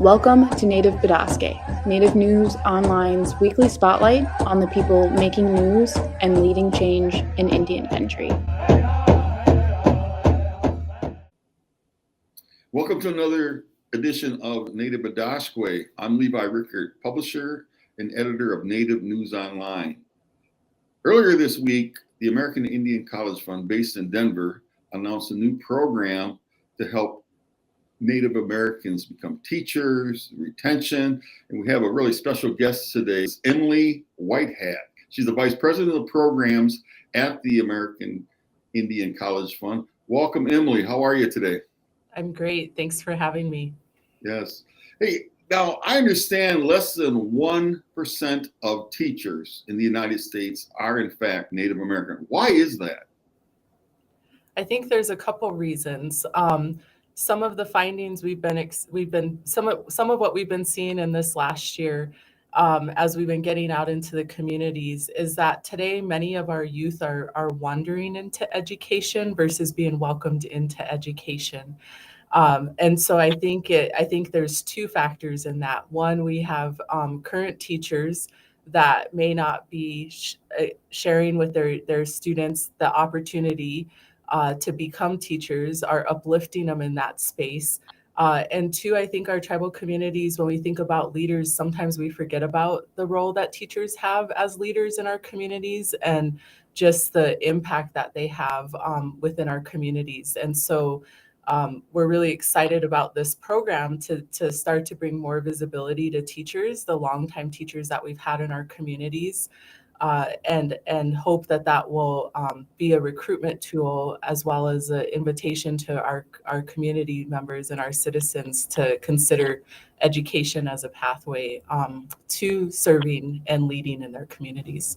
Welcome to Native Bidaské, Native News Online's weekly spotlight on the people making news and leading change in Indian country. Welcome to another edition of Native Bidaské. I'm Levi Rickert, publisher and editor of Native News Online. Earlier this week, the American Indian College Fund, based in Denver, announced a new program to help Native Americans become teachers, retention, and we have a really special guest today, Emily Whitehat. She's the Vice President of Programs at the American Indian College Fund. Welcome, Emily. How are you today? I'm great. Thanks for having me. Yes. Hey, now I understand less than 1% of teachers in the United States are in fact Native American. Why is that? I think there's a couple reasons. Some of the findings some of what we've been seeing in this last year, as we've been getting out into the communities, is that today many of our youth are wandering into education versus being welcomed into education. And so I think there's two factors in that. One, we have current teachers that may not be sharing with their students the opportunity to become teachers, are uplifting them in that space. And two, I think our tribal communities, when we think about leaders, sometimes we forget about the role that teachers have as leaders in our communities and just the impact that they have within our communities. And so we're really excited about this program to start to bring more visibility to teachers, the longtime teachers that we've had in our communities, and hope that will be a recruitment tool as well as an invitation to our community members and our citizens to consider education as a pathway to serving and leading in their communities.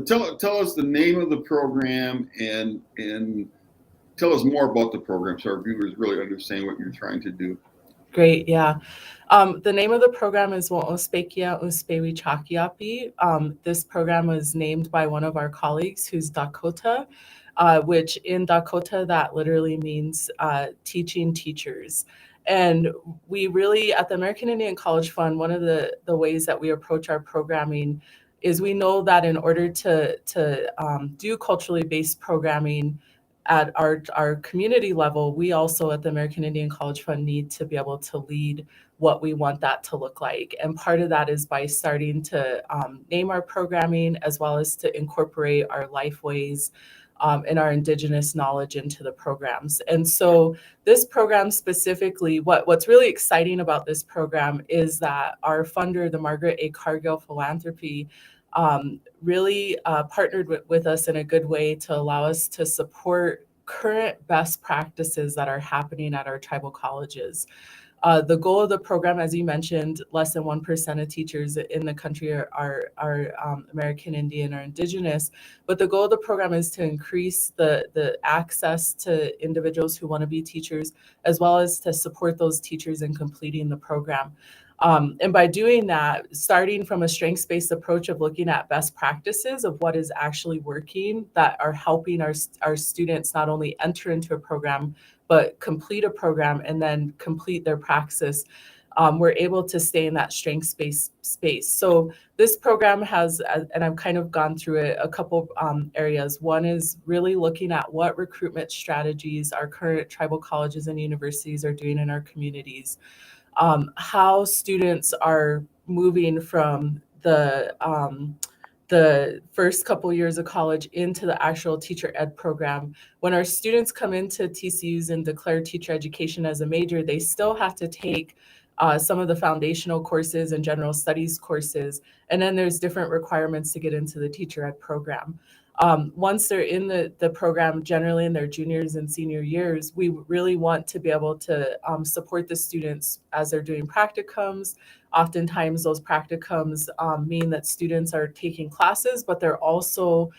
Tell us the name of the program and tell us more about the program so our viewers really understand what you're trying to do. Great, yeah. The name of the program is Wo'ospekia Uspewi Chakiapi. This program was named by one of our colleagues who's Dakota, which in Dakota, that literally means teaching teachers. And we really, at the American Indian College Fund, one of the ways that we approach our programming is we know that in order to do culturally based programming at our community level, we also at the American Indian College Fund need to be able to lead what we want that to look like. And part of that is by starting to name our programming as well as to incorporate our life ways and our Indigenous knowledge into the programs. And so this program specifically, what's really exciting about this program is that our funder, the Margaret A. Cargill Philanthropy, really partnered with us in a good way to allow us to support current best practices that are happening at our tribal colleges. The goal of the program, as you mentioned, less than 1% of teachers in the country are American Indian or Indigenous, but the goal of the program is to increase the access to individuals who want to be teachers, as well as to support those teachers in completing the program. And by doing that, starting from a strengths-based approach of looking at best practices of what is actually working that are helping our students not only enter into a program, but complete a program and then complete their praxis, we're able to stay in that strengths-based space. So this program has, and I've kind of gone through it, a couple areas. One is really looking at what recruitment strategies our current tribal colleges and universities are doing in our communities. How students are moving from the first couple years of college into the actual teacher ed program. When our students come into TCUs and declare teacher education as a major, they still have to take some of the foundational courses and general studies courses. And then there's different requirements to get into the teacher ed program. Once they're in the program, generally in their juniors and senior years, we really want to be able to support the students as they're doing practicums. Oftentimes those practicums mean that students are taking classes, but they're also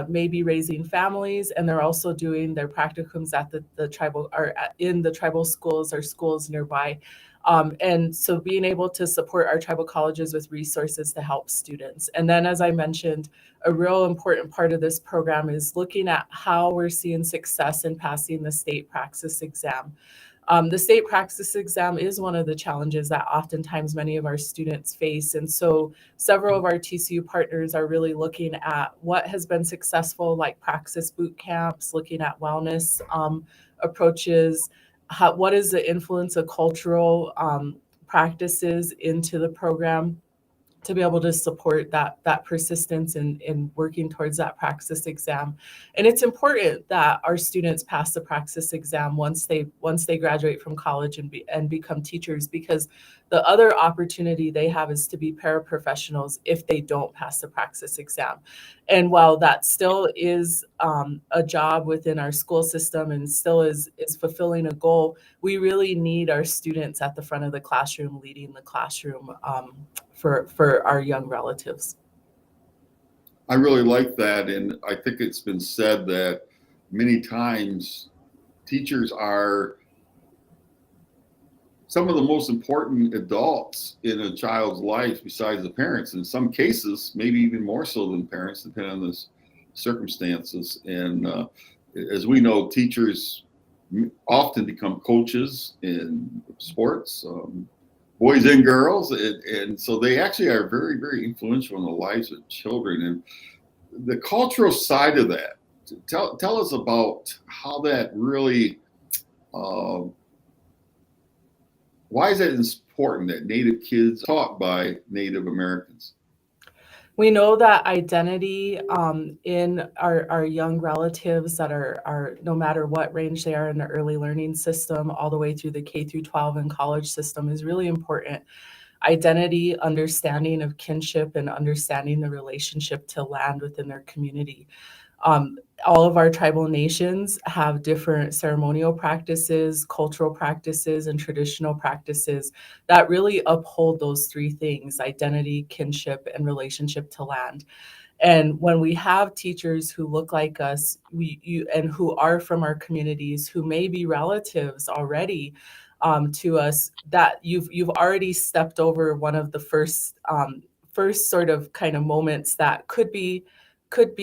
maybe raising families, and they're also doing their practicums at the tribal or in the tribal schools or schools nearby. And so being able to support our tribal colleges with resources to help students. And then, as I mentioned, a real important part of this program is looking at how we're seeing success in passing the state praxis exam. The state praxis exam is one of the challenges that oftentimes many of our students face. And so several of our TCU partners are really looking at what has been successful, like praxis boot camps, looking at wellness approaches, what is the influence of cultural practices into the program to be able to support that persistence in working towards that praxis exam. And it's important that our students pass the praxis exam once they graduate from college and become teachers, because the other opportunity they have is to be paraprofessionals if they don't pass the praxis exam. And while that still is a job within our school system and still is fulfilling a goal, we really need our students at the front of the classroom, leading the classroom for our young relatives. I really like that. And I think it's been said that many times teachers are some of the most important adults in a child's life besides the parents. In some cases, maybe even more so than parents, depending on the circumstances. And as we know, teachers often become coaches in sports, boys and girls. And so they actually are very, very influential in the lives of children. And the cultural side of that, tell us about how that really, why is that important that Native kids taught by Native Americans? We know that identity in our young relatives that are no matter what range they are in the early learning system, all the way through the K through 12 and college system, is really important. Identity, understanding of kinship, and understanding the relationship to land within their community. All of our tribal nations have different ceremonial practices, cultural practices, and traditional practices that really uphold those three things: identity, kinship, and relationship to land. And when we have teachers who look like us, and who are from our communities, who may be relatives already to us, that you've already stepped over one of the first sort of kind of moments that could be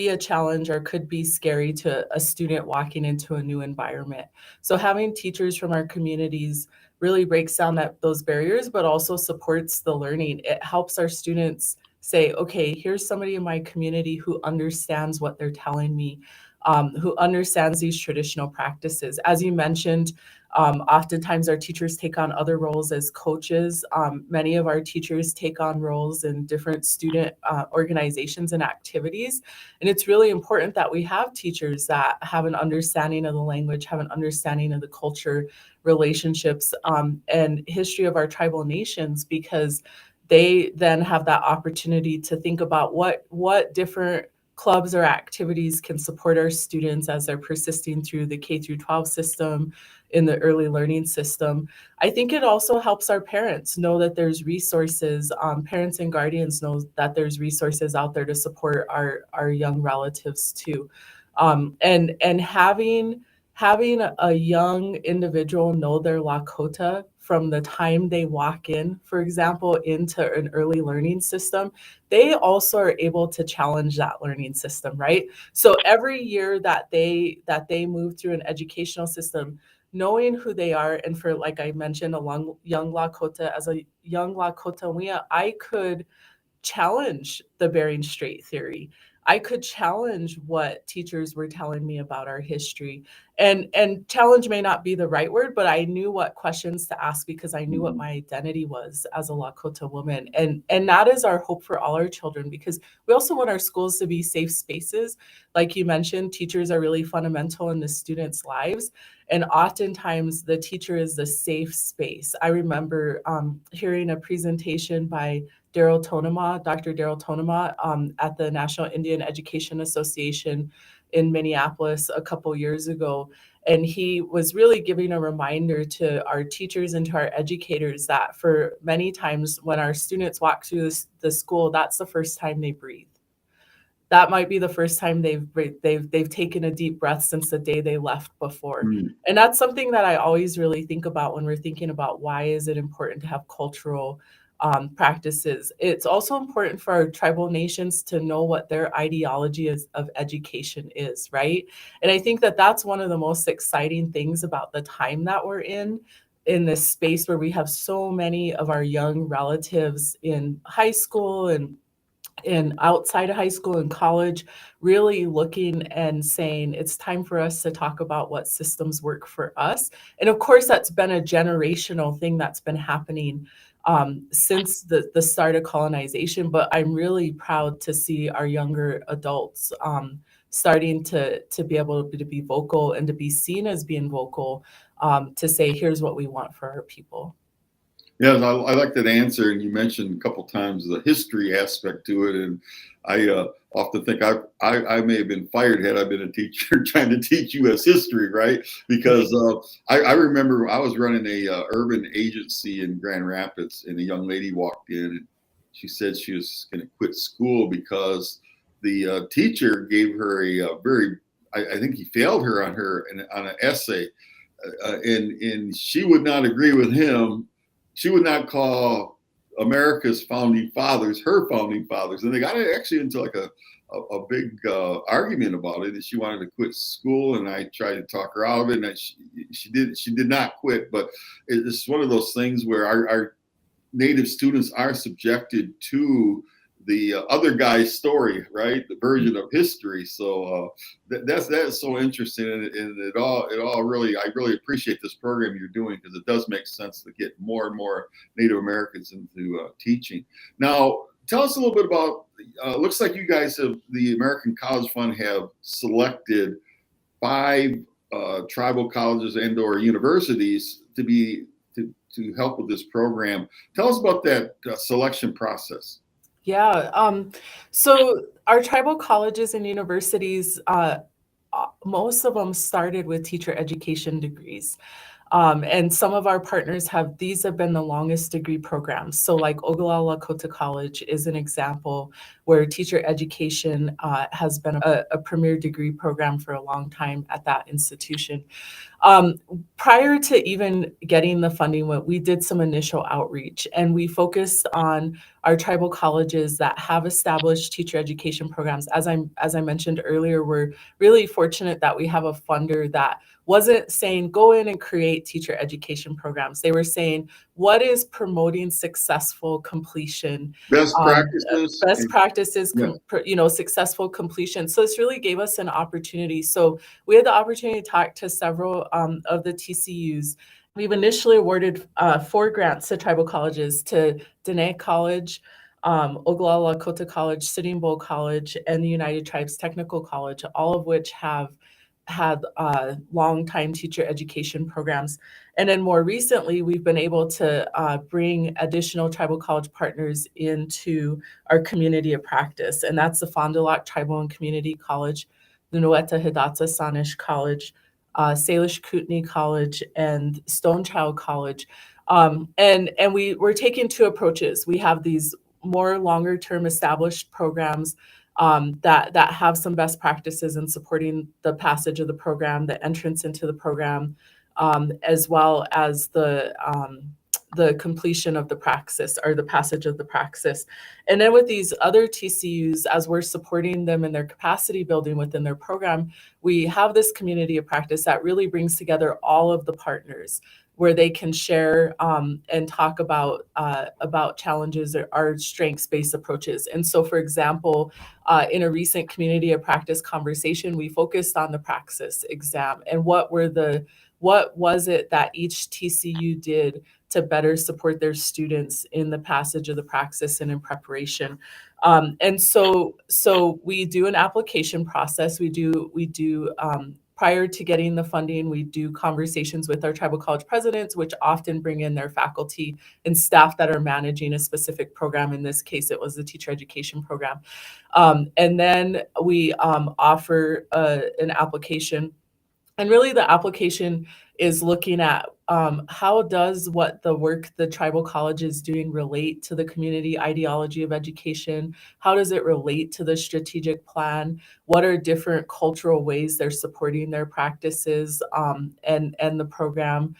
a challenge or could be scary to a student walking into a new environment. So having teachers from our communities really breaks down those barriers, but also supports the learning. It helps our students say, okay, here's somebody in my community who understands what they're telling me, who understands these traditional practices. As you mentioned, oftentimes our teachers take on other roles as coaches. Many of our teachers take on roles in different student organizations and activities. And it's really important that we have teachers that have an understanding of the language, have an understanding of the culture, relationships, and history of our tribal nations, because they then have that opportunity to think about what different clubs or activities can support our students as they're persisting through the K through 12 system, in the early learning system. I think it also helps our parents know that there's resources. Parents and guardians know that there's resources out there to support our young relatives too. And having a young individual know their Lakota from the time they walk in, for example, into an early learning system, they also are able to challenge that learning system, right? So every year that they move through an educational system, knowing who they are, and for, like I mentioned, a young Lakota, as a young Lakota, I could challenge the Bering Strait theory. I could challenge what teachers were telling me about our history. And challenge may not be the right word, but I knew what questions to ask because I knew what my identity was as a Lakota woman. And that is our hope for all our children, because we also want our schools to be safe spaces. Like you mentioned, teachers are really fundamental in the students' lives. And oftentimes the teacher is the safe space. I remember hearing a presentation by Dr. Daryl Tonema at the National Indian Education Association in Minneapolis a couple years ago. And he was really giving a reminder to our teachers and to our educators that for many times when our students walk through the school, that's the first time they breathe. That might be the first time they've taken a deep breath since the day they left before. And that's something that I always really think about when we're thinking about why is it important to have cultural practices. It's also important for our tribal nations to know what their ideology of education is, right? And I think that that's one of the most exciting things about the time that we're in this space where we have so many of our young relatives in high school and outside of high school and college, really looking and saying it's time for us to talk about what systems work for us. And of course, that's been a generational thing that's been happening since the start of colonization. But I'm really proud to see our younger adults starting to be able to be vocal and to be seen as being vocal, to say, here's what we want for our people. Yes, I like that answer. And you mentioned a couple times the history aspect to it. And I often think I may have been fired had I been a teacher trying to teach U.S. history, right? Because I remember I was running a urban agency in Grand Rapids, and a young lady walked in, and she said she was going to quit school because the teacher gave her a very, I think he failed her on an essay, and she would not agree with him. She would not call America's founding fathers her founding fathers, and they got actually into like a big argument about it. And she wanted to quit school, and I tried to talk her out of it, and she did not quit. But it's one of those things where our Native students are subjected to the other guy's story, right? The version of history. So that's so interesting, and it all really, I really appreciate this program you're doing, because it does make sense to get more and more Native Americans into teaching. Now, tell us a little bit about. Looks like you guys have, the American College Fund, have selected 5 tribal colleges and/or universities to help with this program. Tell us about that selection process. Yeah. So our tribal colleges and universities, most of them started with teacher education degrees. And some of our partners these have been the longest degree programs. So like Oglala Lakota College is an example where teacher education has been a premier degree program for a long time at that institution. Prior to even getting the funding, we did some initial outreach, and we focused on our tribal colleges that have established teacher education programs. As I mentioned earlier, we're really fortunate that we have a funder that wasn't saying go in and create teacher education programs. They were saying, what is promoting successful completion, Best practices. successful completion. So this really gave us an opportunity. So we had the opportunity to talk to several of the TCUs. We've initially awarded 4 grants to tribal colleges, to Nape College, Oglala Lakota College, Sitting Bull College, and the United Tribes Technical College, all of which have had long-time teacher education programs. And then more recently, we've been able to bring additional tribal college partners into our community of practice. And that's the Fond du Lac Tribal and Community College, the Nueta Hidatsa Sanish College, Salish Kootenai College, and Stonechild College. And we're taking 2 approaches. We have these more longer-term established programs that have some best practices in supporting the passage of the program, the entrance into the program, as well as the completion of the praxis, or the passage of the praxis. And then with these other TCUs, as we're supporting them in their capacity building within their program, we have this community of practice that really brings together all of the partners, where they can share and talk about challenges or our strengths-based approaches. And so, for example, in a recent community of practice conversation, we focused on the praxis exam and what was it that each TCU did to better support their students in the passage of the praxis and in preparation. And so we do an application process. We do prior to getting the funding, we do conversations with our tribal college presidents, which often bring in their faculty and staff that are managing a specific program. In this case, it was the teacher education program. And then we offer an application. And really, the application is looking at how does what the work the tribal college is doing relate to the community ideology of education? How does it relate to the strategic plan? What are different cultural ways they're supporting their practices and the program?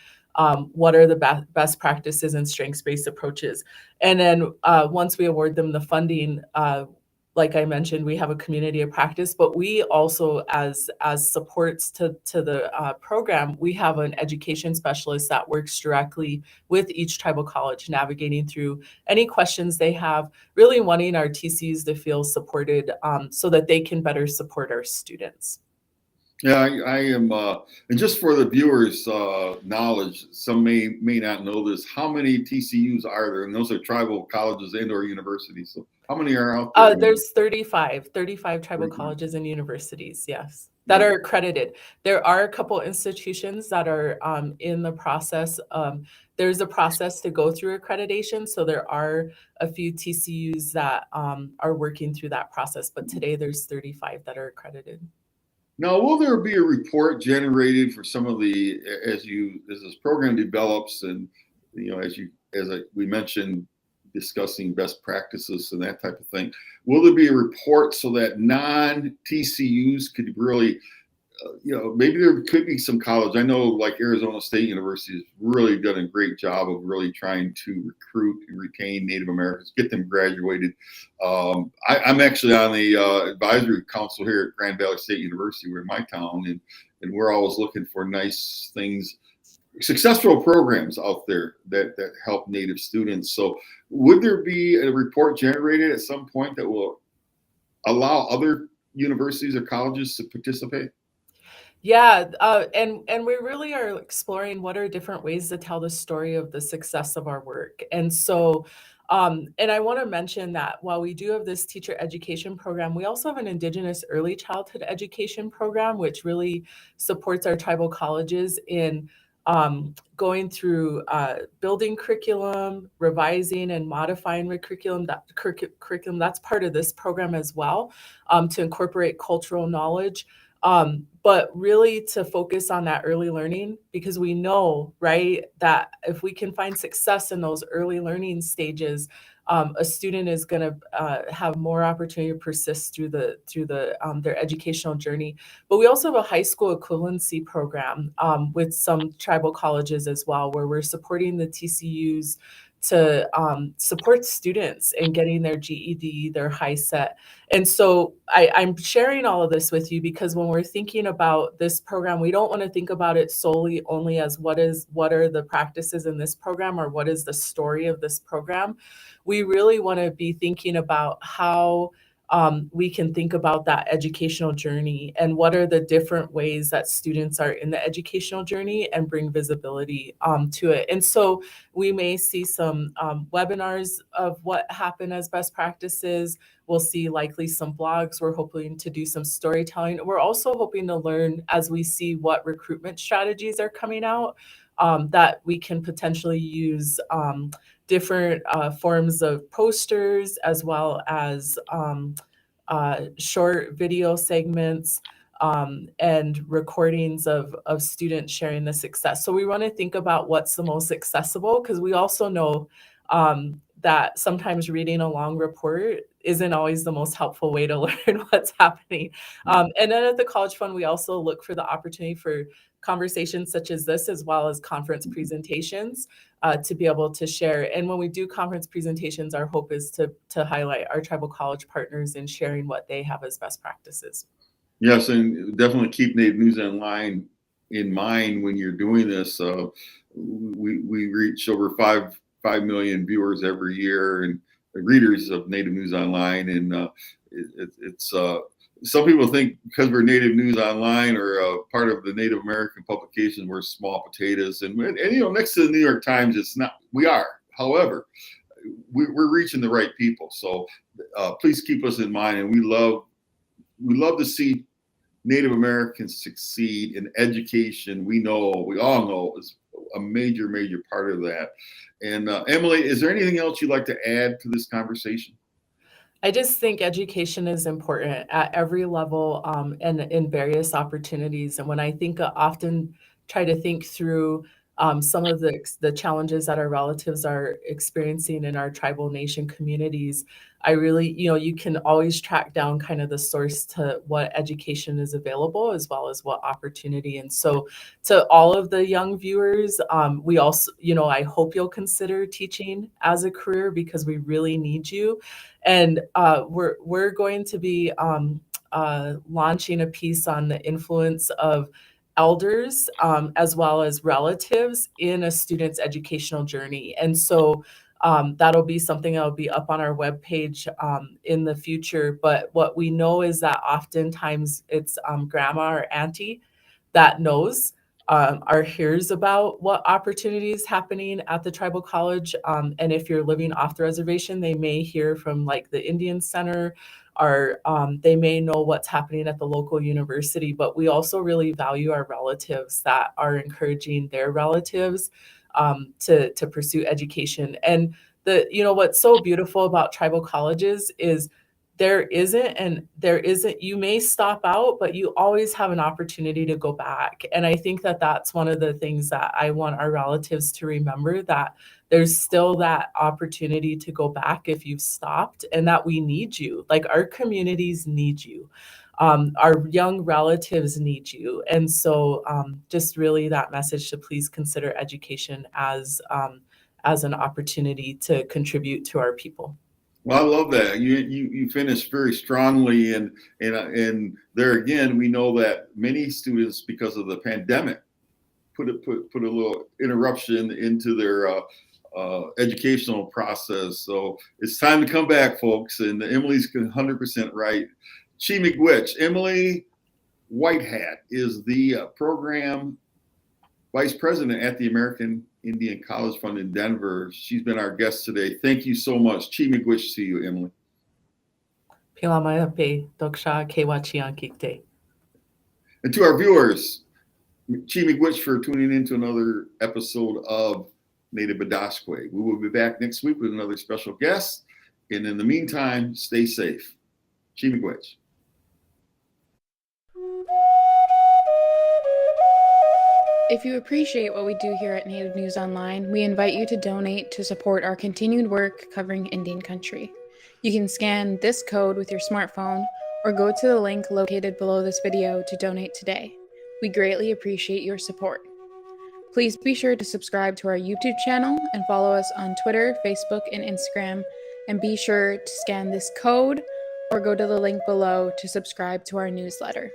what are the best practices and strengths-based approaches. And then once we award them the funding, like I mentioned, we have a community of practice, but we also, as supports to the program, we have an education specialist that works directly with each tribal college, navigating through any questions they have, really wanting our TCUs to feel supported so that they can better support our students. Yeah, I am, and just for the viewers' knowledge, some may not know this. How many TCUs are there? And those are tribal colleges and/or universities. So, how many are out there? There's 35 tribal colleges and universities, yes, that are accredited. There are a couple institutions that are in the process. There's a process to go through accreditation, so there are a few TCUs that are working through that process. But today, there's 35 that are accredited. Now, will there be a report generated for some of the as this program develops, and we mentioned discussing best practices and that type of thing? Will there be a report so that non-TCUs could really, maybe there could be some college. I know like Arizona State University has really done a great job of really trying to recruit and retain Native Americans, get them graduated. I'm actually on the advisory council here at Grand Valley State University. We're in my town, and we're always looking for nice things, successful programs out there that help Native students. So would there be a report generated at some point that will allow other universities or colleges to participate? Yeah, and we really are exploring what are different ways to tell the story of the success of our work. And so, and I want to mention that while we do have this teacher education program, we also have an Indigenous early childhood education program, which really supports our tribal colleges in going through building curriculum, revising and modifying curriculum. Curriculum that's part of this program as well, to incorporate cultural knowledge. But really to focus on that early learning, because we know, right, that if we can find success in those early learning stages, a student is going to have more opportunity to persist through their educational journey. But we also have a high school equivalency program with some tribal colleges as well, where we're supporting the TCUs to support students in getting their GED, their high set. And so I'm sharing all of this with you because when we're thinking about this program, we don't want to think about it solely only as what are the practices in this program or what is the story of this program. We really want to be thinking about how we can think about that educational journey and what are the different ways that students are in the educational journey and bring visibility to it. And so we may see some webinars of what happened as best practices. We'll see likely some blogs. We're hoping to do some storytelling. We're also hoping to learn as we see what recruitment strategies are coming out that we can potentially use different forms of posters as well as short video segments and recordings of students sharing the success. So we want to think about what's the most accessible, because we also know that sometimes reading a long report isn't always the most helpful way to learn what's happening. And then at the College Fund, we also look for the opportunity for conversations such as this, as well as conference presentations to be able to share. And when we do conference presentations, our hope is to highlight our tribal college partners in sharing what they have as best practices. Yes, and definitely keep Native News Online in mind when you're doing this. We reach over 5 million viewers every year and readers of Native News Online, and it's some people think because we're Native News Online or part of the Native American publication, we're small potatoes. And next to the New York Times, it's not. We are, however, we're reaching the right people. So please keep us in mind, and we love to see Native Americans succeed in education. We all know is a major part of that. And Emily, is there anything else you'd like to add to this conversation? I just think education is important at every level and in various opportunities. And when I think often try to think through some of the challenges that our relatives are experiencing in our tribal nation communities, I really, you can always track down kind of the source to what education is available as well as what opportunity. And so to all of the young viewers, we also, I hope you'll consider teaching as a career because we really need you. And we're going to be launching a piece on the influence of elders as well as relatives in a student's educational journey. And so that'll be something that'll be up on our webpage in the future. But what we know is that oftentimes it's grandma or auntie that knows or hears about what opportunities happening at the tribal college. And if you're living off the reservation, they may hear from like the Indian Center, or they may know what's happening at the local university. But we also really value our relatives that are encouraging their relatives to pursue education. And what's so beautiful about tribal colleges is there isn't, you may stop out, but you always have an opportunity to go back. And I think that that's one of the things that I want our relatives to remember, that there's still that opportunity to go back if you've stopped, and that we need you. Like, our communities need you. Our young relatives need you. And so just really that message to please consider education as an opportunity to contribute to our people. Well, I love that. You finished very strongly, and there again, we know that many students, because of the pandemic, put a little interruption into their educational process. So it's time to come back, folks. And Emily's 100% right. Chi Miigwech, Emily Whitehat, is the program vice president at the American Indian College Fund in Denver. She's been our guest today. Thank you so much. Chi Miigwech to you, Emily. And to our viewers, Chi Miigwech for tuning in to another episode of Native Bidaské. We will be back next week with another special guest. And in the meantime, stay safe. Chi Miigwech. If you appreciate what we do here at Native News Online, we invite you to donate to support our continued work covering Indian country. You can scan this code with your smartphone or go to the link located below this video to donate today. We greatly appreciate your support. Please be sure to subscribe to our YouTube channel and follow us on Twitter, Facebook, and Instagram. And be sure to scan this code or go to the link below to subscribe to our newsletter.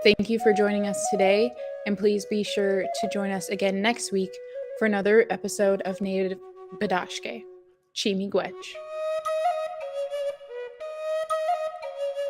Thank you for joining us today, and please be sure to join us again next week for another episode of Native Bidaské. Chi Miigwech.